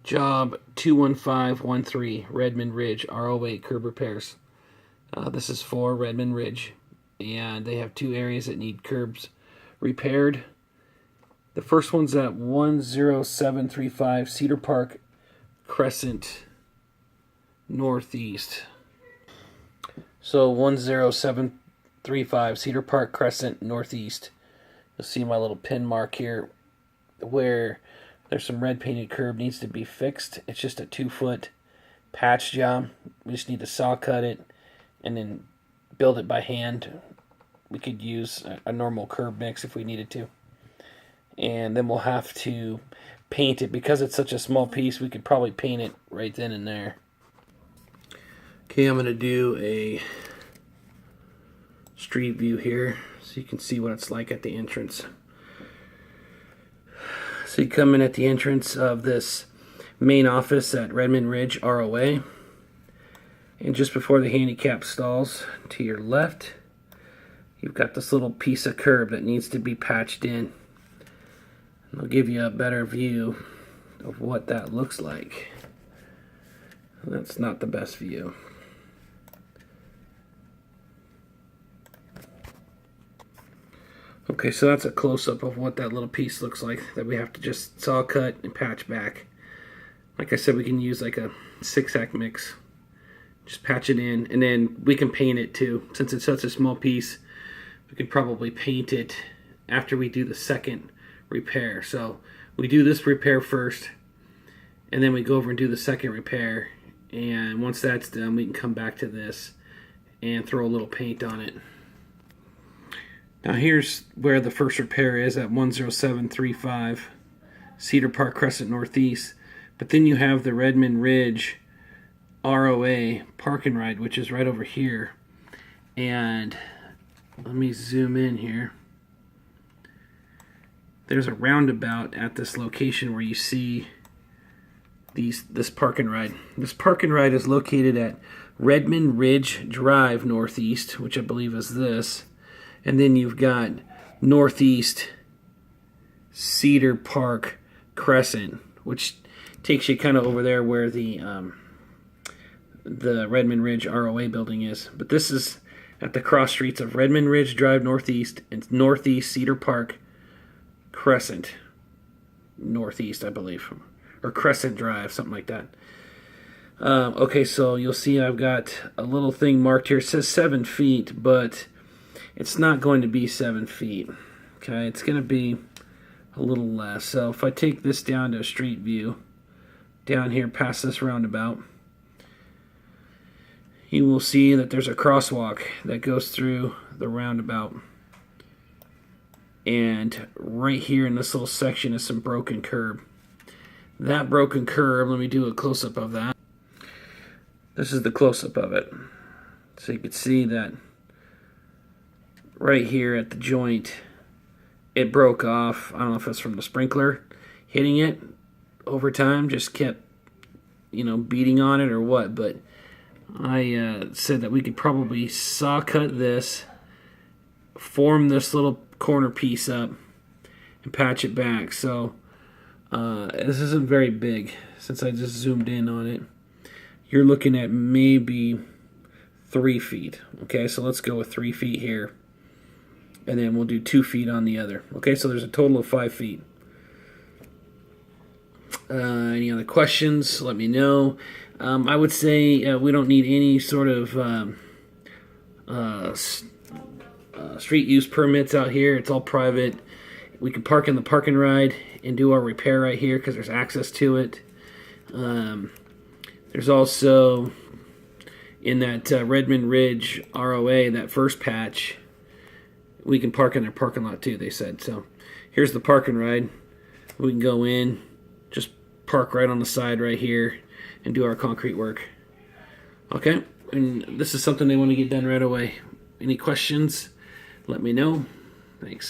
Job 21513, Redmond Ridge, ROA curb repairs. This is for Redmond Ridge, and they have two areas that need curbs repaired. The first one's at 10735 Cedar Park Crescent Northeast. So 10735 Cedar Park Crescent Northeast. You'll see my little pin mark here where there's some red painted curb needs to be fixed. It's just a 2-foot patch job. We just need to saw cut it and then build it by hand. We could use a normal curb mix if we needed to. And then we'll have to paint it. Because it's such a small piece, we could probably paint it right then and there. Okay, I'm going to do a street view here so you can see what it's like at the entrance. So you come in at the entrance of this main office at Redmond Ridge ROA, and just before the handicap stalls to your left, you've got this little piece of curb that needs to be patched in. And I'll give you a better view of what that looks like. That's not the best view. Okay, so that's a close-up of what that little piece looks like that we have to just saw cut and patch back. Like I said, we can use like a 6-act mix. Just patch it in, and then we can paint it too. Since it's such a small piece, we could probably paint it after we do the second repair. So we do this repair first, and then we go over and do the second repair. And once that's done, we can come back to this and throw a little paint on it. Now here's where the first repair is at 10735 Cedar Park Crescent Northeast. But then you have the Redmond Ridge ROA Park and Ride, which is right over here. And let me zoom in here. There's a roundabout at this location where you see this Park and Ride. This Park and Ride is located at Redmond Ridge Drive Northeast, which I believe is this. And then you've got Northeast Cedar Park Crescent, which takes you kind of over there where the Redmond Ridge ROA building is. But this is at the cross streets of Redmond Ridge Drive Northeast and Northeast Cedar Park Crescent Northeast, I believe. Or Crescent Drive, something like that. Okay, so you'll see I've got a little thing marked here. It says 7 feet, but it's not going to be 7 feet. Okay, it's going to be a little less. So if I take this down to a street view, down here past this roundabout, you will see that there's a crosswalk that goes through the roundabout. And right here in this little section is some broken curb. That broken curb, let me do a close-up of that. This is the close-up of it. So you can see that right here at the joint, it broke off. I don't know if it's from the sprinkler hitting it over time, just kept, beating on it or what, but I said that we could probably saw cut this, form this little corner piece up, and patch it back. So this isn't very big since I just zoomed in on it. You're looking at maybe 3 feet. Okay, so let's go with 3 feet here. And then we'll do 2 feet on the other. Okay, so there's a total of 5 feet. Any other questions? Let me know. I would say we don't need any sort of street use permits out here. It's all private. We can park in the park and ride and do our repair right here because there's access to it. There's also in that Redmond Ridge ROA, that first patch, we can park in their parking lot too, they said. So here's the park and ride. We can go in, just park right on the side right here and do our concrete work. Okay, and this is something they want to get done right away. Any questions? Let me know. Thanks.